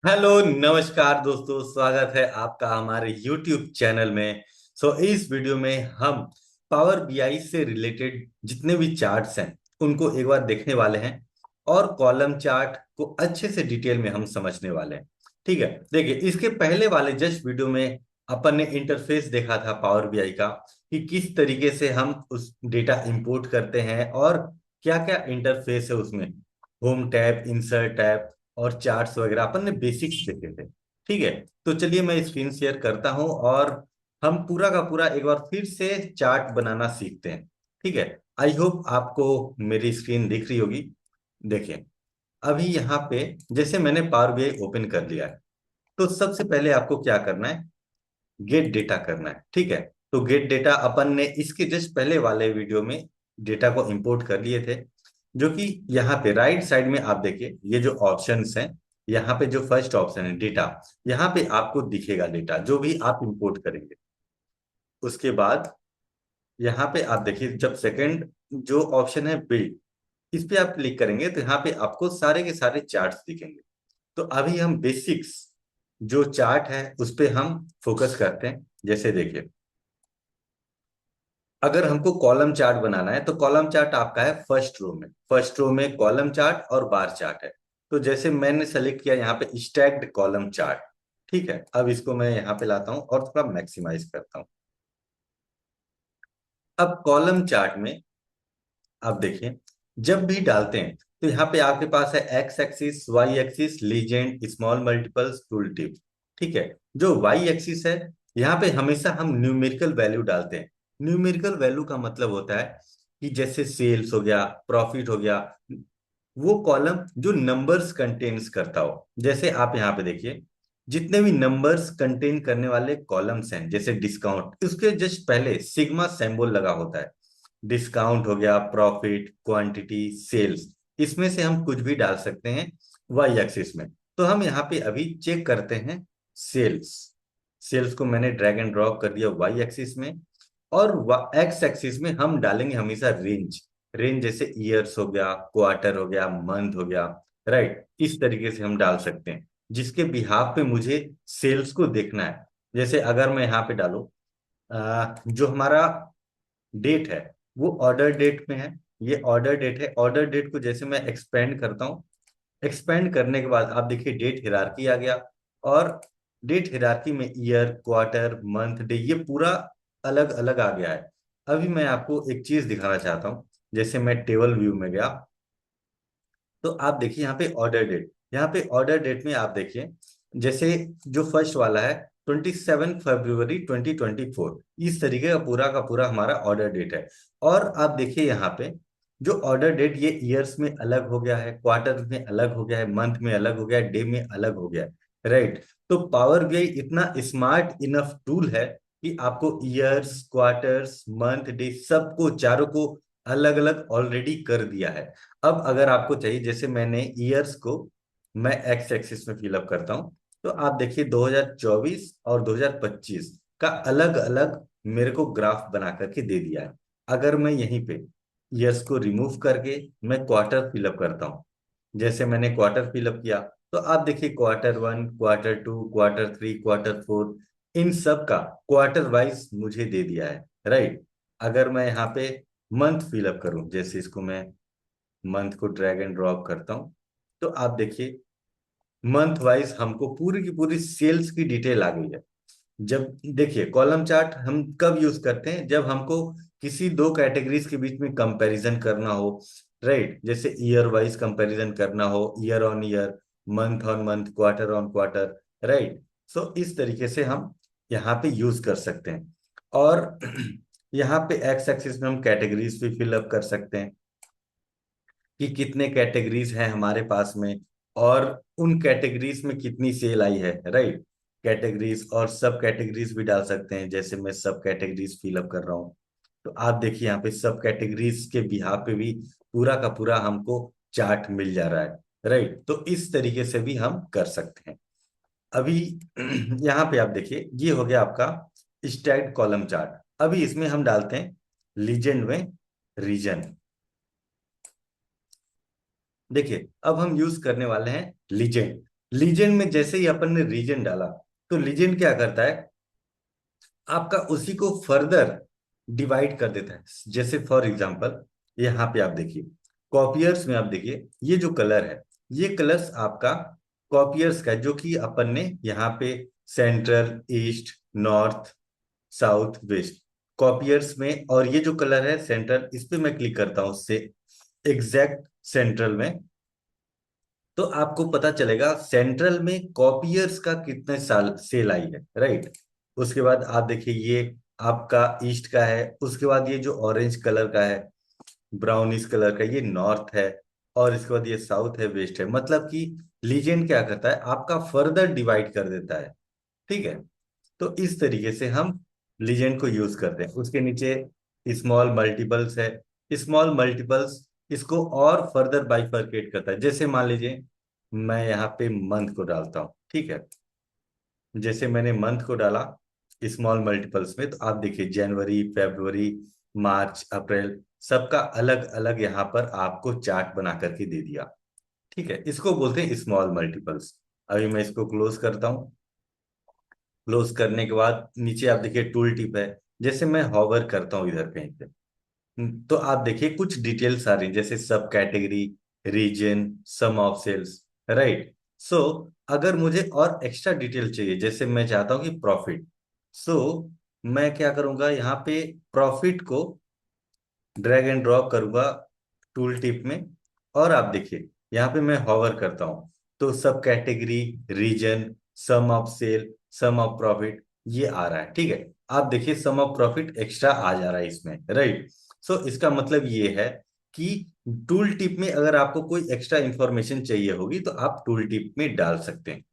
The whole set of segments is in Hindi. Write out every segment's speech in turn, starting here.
हेलो, नमस्कार दोस्तों। स्वागत है आपका हमारे YouTube चैनल में। इस वीडियो में हम पावर बीआई से रिलेटेड जितने भी चार्ट्स हैं उनको एक बार देखने वाले हैं और कॉलम चार्ट को अच्छे से डिटेल में हम समझने वाले हैं। ठीक है, देखिए इसके पहले वाले जस्ट वीडियो में अपन ने इंटरफेस देखा था पावर बीआई का कि किस तरीके से हम उस डेटा इंपोर्ट करते हैं और क्या क्या इंटरफेस है उसमें। होम टैब, इंसर्ट टैब और चार्ट्स वगैरह अपन ने बेसिक्स देखे थे। ठीक है, तो चलिए मैं स्क्रीन शेयर करता हूं और हम पूरा का पूरा एक बार फिर से चार्ट बनाना सीखते हैं। ठीक है, आई होप आपको मेरी स्क्रीन दिख रही होगी। देखिए, अभी यहाँ पे जैसे मैंने पावर बीआई ओपन कर लिया है, तो सबसे पहले आपको क्या करना है, गेट डेटा करना है। ठीक है, तो गेट डेटा अपन ने इसके जस्ट पहले वाले वीडियो में डेटा को इंपोर्ट कर लिए थे, जो कि यहाँ पे राइट साइड में आप देखिए ये जो ऑप्शंस हैं, यहाँ पे जो फर्स्ट ऑप्शन है डेटा, यहाँ पे आपको दिखेगा डेटा जो भी आप इंपोर्ट करेंगे। उसके बाद यहाँ पे आप देखिए जब सेकंड जो ऑप्शन है बिल्ड, इस पे आप क्लिक करेंगे तो यहाँ पे आपको सारे के सारे चार्ट्स दिखेंगे। तो अभी हम बेसिक्स जो चार्ट है उस पे हम फोकस करते हैं। जैसे देखिए, अगर हमको कॉलम चार्ट बनाना है तो कॉलम चार्ट आपका है फर्स्ट रो में कॉलम चार्ट और बार चार्ट है। तो जैसे मैंने सेलेक्ट किया यहाँ पे स्टैक्ड कॉलम चार्ट। ठीक है, अब इसको मैं यहाँ पे लाता हूँ और थोड़ा मैक्सिमाइज करता हूँ। अब कॉलम चार्ट में आप देखिए, जब भी डालते हैं तो यहाँ पे आपके पास है X axis, Y axis, legend, small multiples, tooltip. ठीक है, जो वाई एक्सिस है यहाँ पे हमेशा हम न्यूमेरिकल वैल्यू डालते हैं। न्यूमेरिकल वैल्यू का मतलब होता है कि जैसे सेल्स हो गया, प्रॉफिट हो गया, वो कॉलम जो नंबर्स कंटेन्स करता हो। जैसे आप यहाँ पे देखिए, जितने भी नंबर्स कंटेन करने वाले कॉलम्स हैं, जैसे डिस्काउंट, उसके जस्ट पहले सिग्मा सिंबल लगा होता है। डिस्काउंट हो गया, प्रॉफिट, क्वांटिटी, सेल्स, इसमें से हम कुछ भी डाल सकते हैं वाई एक्सिस में। तो हम यहाँ पे अभी चेक करते हैं सेल्स। सेल्स को मैंने ड्रैग एंड ड्रॉप कर दिया वाई एक्सिस में, और एक्स एक्सिस में हम डालेंगे हमेशा रेंज। रेंज जैसे ईयर्स हो गया, क्वार्टर हो गया, मंथ हो गया, राइट, इस तरीके से हम डाल सकते हैं जिसके बिहाफ पे मुझे सेल्स को देखना है। जैसे अगर मैं यहाँ पे डालूं जो हमारा डेट है वो ऑर्डर डेट में है, ये ऑर्डर डेट है। ऑर्डर डेट को जैसे मैं एक्सपेंड करता हूँ, एक्सपेंड करने के बाद आप देखिए डेट हिरारकी आ गया, और डेट हिरारकी में ईयर, क्वार्टर, मंथ, डे, ये पूरा अलग अलग आ गया है। अभी मैं आपको एक चीज दिखाना चाहता हूँ। जैसे मैं टेबल व्यू में गया तो आप देखिए यहाँ पे ऑर्डर डेट, यहाँ पे ऑर्डर डेट में आप देखिए जैसे जो फर्स्ट वाला है 27 फरवरी 2024, इस तरीके का पूरा हमारा ऑर्डर डेट है। और आप देखिए यहाँ पे जो ऑर्डर डेट, ये ईयर्स में अलग हो गया है, क्वार्टर में अलग हो गया है, मंथ में अलग हो गया है, डे में अलग हो गया है, राइट। तो पावर बीआई इतना स्मार्ट इनफ टूल है कि आपको ईयर्स, क्वार्टर्स, मंथ, डे सबको चारों को अलग अलग ऑलरेडी कर दिया है। अब अगर आपको चाहिए, जैसे मैंने ईयर्स को मैं एक्स एक्सिस में फिलअप करता हूं, तो आप देखिए 2024 और 2025 का अलग अलग मेरे को ग्राफ बना करके दे दिया है। अगर मैं यहीं पे ईयर्स को रिमूव करके मैं क्वार्टर फिलअप करता हूं, जैसे मैंने क्वार्टर फिलअप किया, तो आप देखिए क्वार्टर 1, क्वार्टर 2, क्वार्टर 3, क्वार्टर 4, इन सब का क्वार्टर वाइज मुझे दे दिया है, राइट। अगर मैं यहाँ पे मंथ फिलअप करूं, जैसे इसको मैं मंथ को ड्रैग एंड ड्रॉप करता हूं, तो आप देखिए मंथ वाइज हमको पूरी की पूरी सेल्स की डिटेल आ गई है। जब देखिए कॉलम चार्ट हम कब यूज करते हैं, जब हमको किसी दो कैटेगरीज के बीच में कंपैरिजन करना हो, राइट। जैसे ईयर वाइज कंपैरिजन करना हो, year on year, month on month, quarter on quarter, right. So इस तरीके से हम यहाँ पे यूज कर सकते हैं। और यहाँ पे एक्स एक्सिस में हम कैटेगरीज भी फिलअप कर सकते हैं कि कितने कैटेगरीज हैं हमारे पास में, और उन कैटेगरीज में कितनी सेल आई है, राइट। कैटेगरीज और सब कैटेगरीज भी डाल सकते हैं, जैसे मैं सब कैटेगरीज फिलअप कर रहा हूँ, तो आप देखिए यहाँ पे सब कैटेगरीज के बिहार पे भी पूरा का पूरा हमको चार्ट मिल जा रहा है, राइट। तो इस तरीके से भी हम कर सकते हैं। अभी यहाँ पे आप देखिए ये हो गया आपका स्टैक्ड कॉलम चार्ट। अभी इसमें हम डालते हैं लीजेंड में रीजन। देखिए अब हम यूज करने वाले हैं लीजेंड। लीजेंड में जैसे ही अपन ने रीजन डाला, तो लीजेंड क्या करता है, आपका उसी को फर्दर डिवाइड कर देता है। जैसे फॉर एग्जांपल यहाँ पे आप देखिए, कॉपियर्स में आप देखिए ये जो कलर है, ये कलर्स आपका कॉपियर्स का है, जो कि अपन ने यहाँ पे central, east, north, south, west, copiers में। और ये जो कलर है सेंट्रल, इस पे मैं क्लिक करता हूँ उससे एग्जैक्ट सेंट्रल में, तो आपको पता चलेगा सेंट्रल में कॉपियर्स का कितने साल सेल आई है, राइट। उसके बाद आप देखिए ये आपका ईस्ट का है, उसके बाद ये जो ऑरेंज कलर का है, ब्राउनिश कलर का, ये नॉर्थ है, और इसके बाद ये साउथ है, वेस्ट है। मतलब कि लीजेंड क्या करता है, आपका फर्दर डिवाइड कर देता है, ठीक है। तो इस तरीके से हम लीजेंड को यूज करते हैं। उसके नीचे स्मॉल मल्टीपल्स है। स्मॉल मल्टीपल्स इसको और फर्दर बाइफरकेट करता है। जैसे मान लीजिए मैं यहाँ पे मंथ को डालता हूँ, ठीक है। जैसे मैंने मंथ को डाला स्मॉल मल्टीपल्स में, तो आप देखिए जनवरी, फरवरी, मार्च, अप्रैल, सबका अलग अलग यहाँ पर आपको चार्ट बना करके दे दिया, ठीक है। इसको बोलते हैं स्मॉल मल्टीपल्स। अभी मैं इसको क्लोज करता हूँ। क्लोज करने के बाद नीचे आप देखिए टूल टिप है। जैसे मैं हॉवर करता हूँ इधर कहीं पे, तो आप देखिए कुछ डिटेल्स आ रही हैं, जैसे सब category, region, sum of sales, right. So अगर मुझे और एक्स्ट्रा डिटेल चाहिए, जैसे मैं चाहता हूँ कि प्रॉफिट, सो मैं क्या करूंगा, यहाँ पे प्रॉफिट को ड्रैग एंड ड्रॉप करूंगा टूल टिप में। और आप देखिए यहाँ पे मैं हॉवर करता हूँ, तो sub category, region, sum of sale, sum of profit, ये आ रहा है, ठीक है। आप देखिए सम ऑफ प्रॉफिट एक्स्ट्रा आ जा रहा है इसमें, राइट। सो इसका मतलब ये है कि टूल टिप में अगर आपको कोई एक्स्ट्रा इंफॉर्मेशन चाहिए होगी, तो आप टूल टिप में डाल सकते हैं,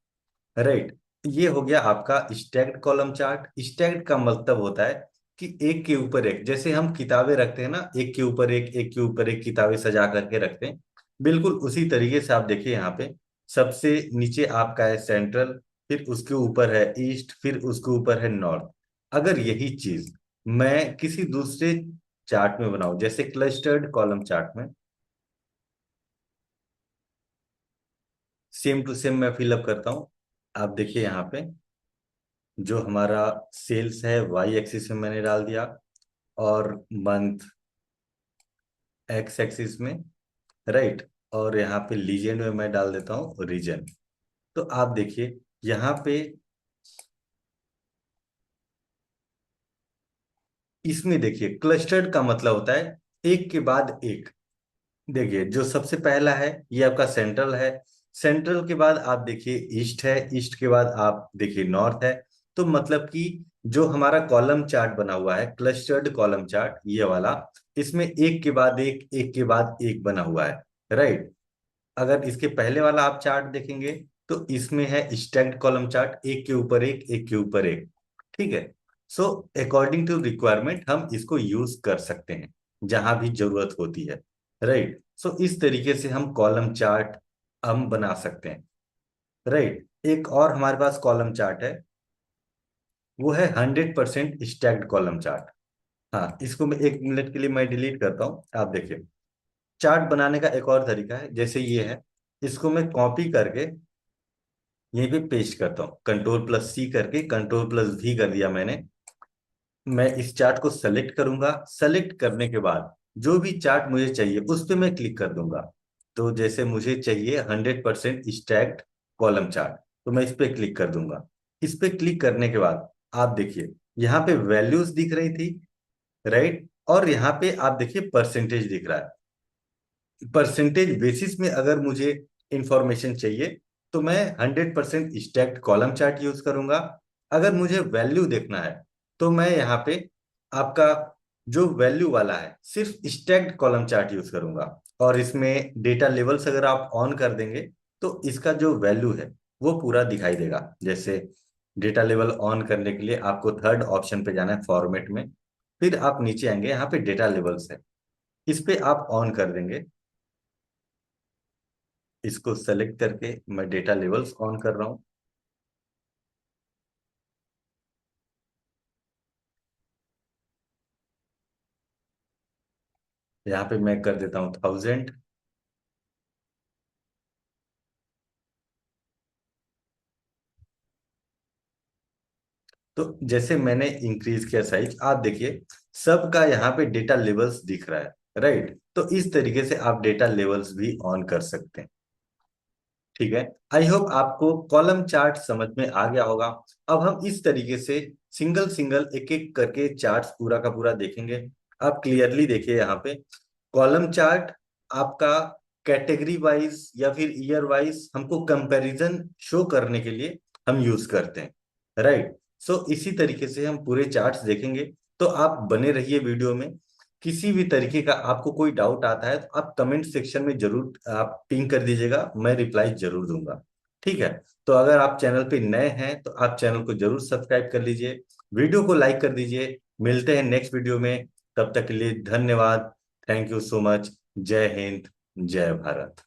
राइट। ये हो गया आपका स्टैक्ड कॉलम चार्ट। स्टैक्ड का मतलब होता है कि एक के ऊपर एक, जैसे हम किताबें रखते हैं ना, एक के ऊपर एक के ऊपर एक किताबें सजा करके रखते हैं, बिल्कुल उसी तरीके से आप देखिए यहाँ पे सबसे नीचे आपका है सेंट्रल, फिर उसके ऊपर है ईस्ट, फिर उसके ऊपर है नॉर्थ। अगर यही चीज मैं किसी दूसरे चार्ट में बनाऊं, जैसे क्लस्टर्ड कॉलम चार्ट में, सेम टू सेम मैं फिलअप करता हूं। आप देखिए यहाँ पे जो हमारा सेल्स है वाई एक्सिस में मैंने डाल दिया, और मंथ एक्स एक्सिस में, राइट। और यहाँ पे लीजेंड में मैं डाल देता हूँ रीजन। तो आप देखिए यहाँ पे इसमें देखिए क्लस्टर्ड का मतलब होता है एक के बाद एक। देखिए जो सबसे पहला है ये आपका सेंट्रल है, सेंट्रल के बाद आप देखिए ईस्ट है, ईस्ट के बाद आप देखिए नॉर्थ है। तो मतलब कि जो हमारा कॉलम चार्ट बना हुआ है, क्लस्टर्ड कॉलम चार्ट ये वाला, इसमें एक के बाद एक के बाद एक बना हुआ है, राइट। अगर इसके पहले वाला आप चार्ट देखेंगे, तो इसमें है स्टैक्ड कॉलम चार्ट, एक के ऊपर एक के ऊपर एक, ठीक है। सो अकॉर्डिंग टू रिक्वायरमेंट हम इसको यूज कर सकते हैं जहां भी जरूरत होती है, राइट। सो इस तरीके से हम कॉलम चार्ट हम बना सकते हैं, राइट। एक और हमारे पास कॉलम चार्ट है, वो है 100% स्टैक्ड कॉलम चार्ट। हाँ, इसको मैं 1 मिनट के लिए मैं डिलीट करता हूँ। आप देखिए चार्ट बनाने का एक और तरीका है, जैसे ये है, इसको मैं कॉपी करके यहीं पे पेस्ट करता हूँ, कंट्रोल+C करके कंट्रोल+V कर दिया मैंने। मैं इस चार्ट को सेलेक्ट करूंगा, सेलेक्ट करने के बाद जो भी चार्ट मुझे चाहिए उस पे मैं क्लिक कर दूंगा। तो जैसे मुझे चाहिए 100% स्टैक्ड कॉलम चार्ट, तो मैं इस पे क्लिक कर दूंगा। इस पे क्लिक करने के बाद आप देखिए यहाँ पे वैल्यूज दिख रही थी, राइट। और यहाँ पे आप देखिए परसेंटेज दिख रहा है। परसेंटेज बेसिस में अगर मुझे इंफॉर्मेशन चाहिए, तो मैं 100% स्टैक्ड कॉलम चार्ट यूज करूंगा। अगर मुझे वैल्यू देखना है, तो मैं यहाँ पे आपका जो वैल्यू वाला है सिर्फ स्टैक्ड कॉलम चार्ट यूज करूंगा। और इसमें डेटा लेवल्स अगर आप ऑन कर देंगे, तो इसका जो वैल्यू है वो पूरा दिखाई देगा। जैसे डेटा लेवल ऑन करने के लिए आपको थर्ड ऑप्शन पे जाना है, फॉर्मेट में, फिर आप नीचे आएंगे, यहाँ पे डेटा लेवल्स है, इस पे आप ऑन कर देंगे। इसको सेलेक्ट करके मैं डेटा लेवल्स ऑन कर रहा हूँ। यहाँ पे मैं कर देता हूँ 1000। तो जैसे मैंने इंक्रीज किया साइज, आप देखिए सबका यहाँ पे डेटा लेवल्स दिख रहा है, राइट। तो इस तरीके से आप डेटा लेवल्स भी ऑन कर सकते हैं। ठीक है, आई होप आपको कॉलम चार्ट समझ में आ गया होगा। अब हम इस तरीके से सिंगल सिंगल एक एक करके चार्ट्स पूरा का पूरा देखेंगे। आप क्लियरली देखिए यहाँ पे कॉलम चार्ट आपका कैटेगरी वाइज या फिर ईयर वाइज हमको कंपैरिजन शो करने के लिए हम यूज करते हैं, राइट। सो इसी तरीके से हम पूरे चार्ट्स देखेंगे। तो आप बने रहिए वीडियो में। किसी भी तरीके का आपको कोई डाउट आता है तो आप कमेंट सेक्शन में जरूर आप पिंग कर दीजिएगा, मैं रिप्लाई जरूर दूंगा। ठीक है, तो अगर आप चैनल पे नए हैं तो आप चैनल को जरूर सब्सक्राइब कर लीजिए, वीडियो को लाइक कर दीजिए। मिलते हैं नेक्स्ट वीडियो में, तब तक के लिए धन्यवाद। Thank you so much. जय हिंद, जय भारत।